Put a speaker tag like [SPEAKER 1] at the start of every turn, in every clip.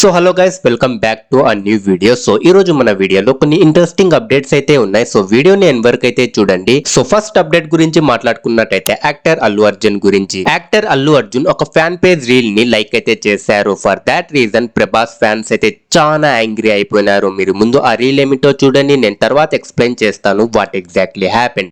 [SPEAKER 1] So hello guys, welcome back to a new video. So ఈ రోజు మన వీడియోలో కొన్ని ఇంట్రెస్టింగ్ అప్డేట్స్ అయితే ఉన్నాయి. సో వీడియోని ఎండ్ వరకు అయితే చూడండి. సో ఫస్ట్ అప్డేట్ గురించి మాట్లాడుకున్నట్టయితే యాక్టర్ అల్లు అర్జున్ గురించి. యాక్టర్ అల్లు అర్జున్ ఒక ఫ్యాన్ పేజ్ రీల్ ని లైక్ అయితే చేశారు. For that reason Prabhas fans అయితే చాలా యాంగ్రీ అయిపోయినారు. మీరు ముందు ఆ రీల్ ఏమిటో చూడండి, నేను తర్వాత ఎక్స్ప్లెయిన్ చేస్తాను వాట్ ఎగ్జాక్ట్లీ హ్యాపెన్.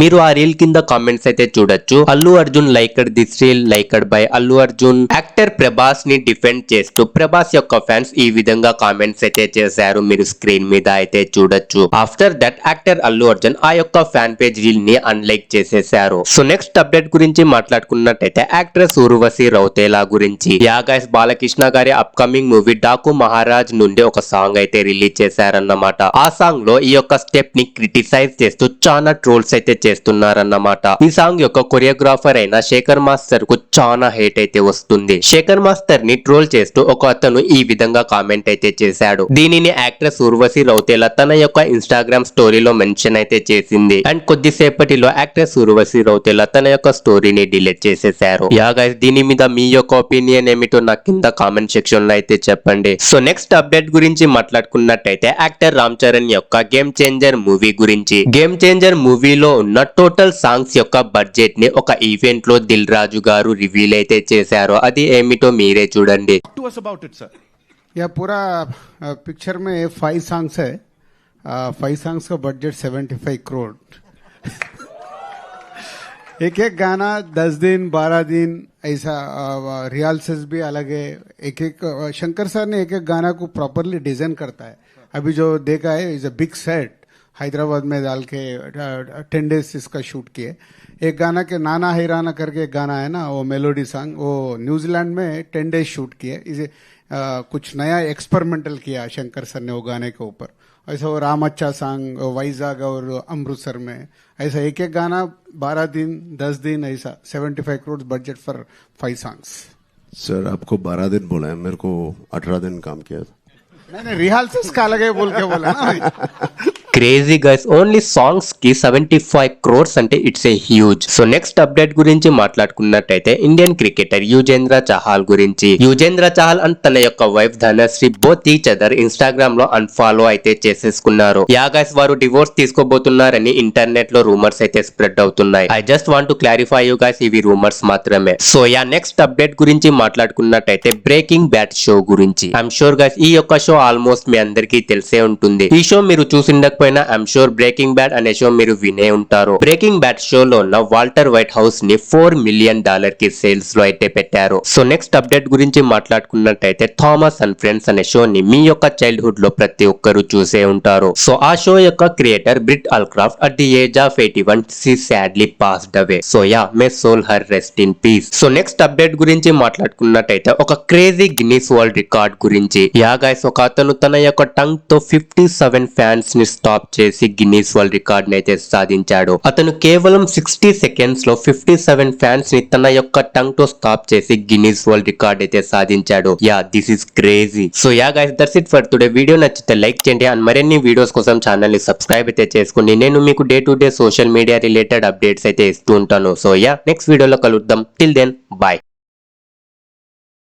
[SPEAKER 1] మీరు ఆ రీల్ కింద కామెంట్స్ అయితే చూడొచ్చు. Allu Arjun liked this reel liked by Allu Arjun. Actor Prabhas ని డిఫెండ్ చేస్తూ ప్రభాస్ యొక్క ఫ్యాన్స్ ఈ విధంగా కామెంట్స్ అయితే చేశారు. మీరు స్క్రీన్ మీద అయితే చూడొచ్చు. After that actor Allu Arjun ఆ యొక్క ఫ్యాన్ పేజ్ రీల్ ని అన్లైక్ చేసేశారు. సో నెక్స్ట్ అప్డేట్ గురించి మాట్లాడుకున్నట్టయితే యాక్ట్రెస్ ఊర్వశి రౌతేలా గురించి. యా గైస్, బాలకృష్ణ గారి అప్కమింగ్ మూవీ డాకు మహారాజ్ నుండి ఒక సాంగ్ అయితే రిలీజ్ చేశారన్నమాట. ఆ సాంగ్ లో ఈ యొక్క స్టెప్ ని క్రిటిసైజ్ చేస్తూ చాలా ట్రోల్స్ అయితే చేస్తున్నారన్నమాట. ఈ సాంగ్ యొక్క కొరియోగ్రాఫర్ అయిన శేఖర్ మాస్టర్ కు చాలా హేట్ అయితే వస్తుంది. శేఖర్ మాస్టర్ ని ట్రోల్ చేస్తూ ఒక అతను ఈ విధంగా కామెంట్ అయితే చేశాడు. దీనిని యాక్ట్రెస్ ఊర్వశి రౌతేలా తన యొక్క ఇన్స్టాగ్రామ్ స్టోరీలో మెన్షన్ అయితే చేసింది. అండ్ కొద్దిసేపటిలో యాక్ట్రెస్ ఊర్వశి రౌతేలా తన యొక్క స్టోరీని డిలీట్ చేసేశారు. యా గైస్, దీని మీద మీ యొక్క ఒపీనియన్ ఏమిటో నాకు కింద కామెంట్ సెక్షన్ లో అయితే చెప్పండి. సో నెక్స్ట్ అప్డేట్ గురించి మాట్లాడుకున్నట్టయితే యాక్టర్ రామ్ చరణ్ యొక్క గేమ్ చేంజర్ మూవీ గురించి. గేమ్ చేంజర్ మూవీలో ఉన్న టోటల్ సాంగ్స్ యొక్క బడ్జెట్ ని ఒక ఈవెంట్ లో దిల్ రాజు గారు రివీల్ అయితే చేశారు. అది ఏమిటో మీరే చూడండి.
[SPEAKER 2] या पूरा पिक्चर में 5 सॉन्ग्स है. 5 सॉन्ग्स का बजट 75 करोड़. एक एक गाना 10 दिन 12 दिन ऐसा रिहर्सल्स भी अलग है. एक एक शंकर सर ने एक एक गाना को प्रॉपरली डिजाइन करता है. अभी जो देखा है is a big set Hyderabad में डाल के 10 डेज इसका शूट किए. एक गाना के नाना हैराना करके एक गाना है ना, वो मेलोडी सॉन्ग, वो न्यूजीलैंड में 10 डेज शूट किए. इसे कुछ नया एक्सपेरिमेंटल किया शंकर सर ने वो गाने के ऊपर. ऐसा वो राम अच्छा सॉन्ग वाइजाग और अमृतसर में ऐसा एक एक गाना 12 दिन 10 दिन ऐसा 75 crore budget for 5 songs.
[SPEAKER 3] Sir आपको 12 दिन बोला है, मेरे को 18 दिन काम किया था.
[SPEAKER 2] नहीं रिहर्सल्स का अलग है बोल के बोला ना.
[SPEAKER 1] క్రేజీ గైస్, ఓన్లీ సాంగ్స్ కి 75 crores అంటే it's a huge. So next update గురించి మాట్లాడుకున్నట్టయితే ఇండియన్ క్రికెటర్ యుజేంద్ర చహల్ గురించి. యుజేంద్ర చహల్ అండ్ తన యొక్క wife Dhanashree both each other Instagram లో అన్ఫాలో అయితే చేసేసుకున్నారు. యా గైస్, వారు డివోర్స్ తీసుకోబోతున్నారని ఇంటర్నెట్ లో రూమర్స్ అయితే స్ప్రెడ్ అవుతున్నాయి. I just want to clarify you guys, ఇవి రూమర్స్ మాత్రమే. సో యా నెక్స్ట్ అప్డేట్ గురించి మాట్లాడుకున్నట్టయితే బ్రేకింగ్ బ్యాడ్ షో గురించి. ఐఎమ్ షూర్ గైస్ ఈ యొక్క షో ఆల్మోస్ట్ మీ అందరికీ తెలిసే ఉంటుంది. ఈ షో మీరు చూసిండకపోయినా ఐఎమ్ షూర్ బ్రేకింగ్ బ్యాడ్ అనే షో మీరు వినే ఉంటారు. బ్రేకింగ్ బ్యాడ్ షోలో ఉన్న వాల్టర్ వైట్ హౌస్ ని $4 million కి సేల్స్ లో అయితే పెట్టారు. సో నెక్స్ట్ అప్డేట్ గురించి మాట్లాడుకున్నట్టయితే థామస్ అండ్ ఫ్రెండ్స్ అనే షోని మీ యొక్క చైల్డ్హుడ్ లో ప్రతి ఒక్కరు చూసే ఉంటారు. సో ఆ షో యొక్క creator Britt Allcroft at the age of 81 she sadly passed away. So yeah, may soul her rest in peace. So next update గురించి మాట్లాడుకున్నట్టయితే ఒక క్రేజీ గిన్నీస్ వరల్డ్ రికార్డ్ గురించి. యా గైస్, ఒక అతను తన యొక్క టంగ్ తో 57 ఫ్యాన్స్ ని స్టాప్ చేసి గిన్నీస్ వరల్డ్ రికార్డ్ అయితే సాధించాడు. అతను కేవలం 60 seconds లో 57 ఫ్యాన్స్ ని తన యొక్క టంగ్ తో స్టాప్ చేసి గిన్నీస్ వరల్డ్ రికార్డ్ అయితే సాధించాడు. Yeah, this is crazy. So yeah guys, that's it for today. Video నచ్చితే లైక్ చేయండి అండ్ మరిన్ని వీడియోస్ కోసం ఛానల్ ని సబ్స్క్రైబ్ అయితే చేసుకోండి. నేను మీకు day to day social media related updates అయితే ఇస్తూ ఉంటాను. సో యా, నెక్స్ట్ వీడియోలో కలుద్దాం. Till then bye.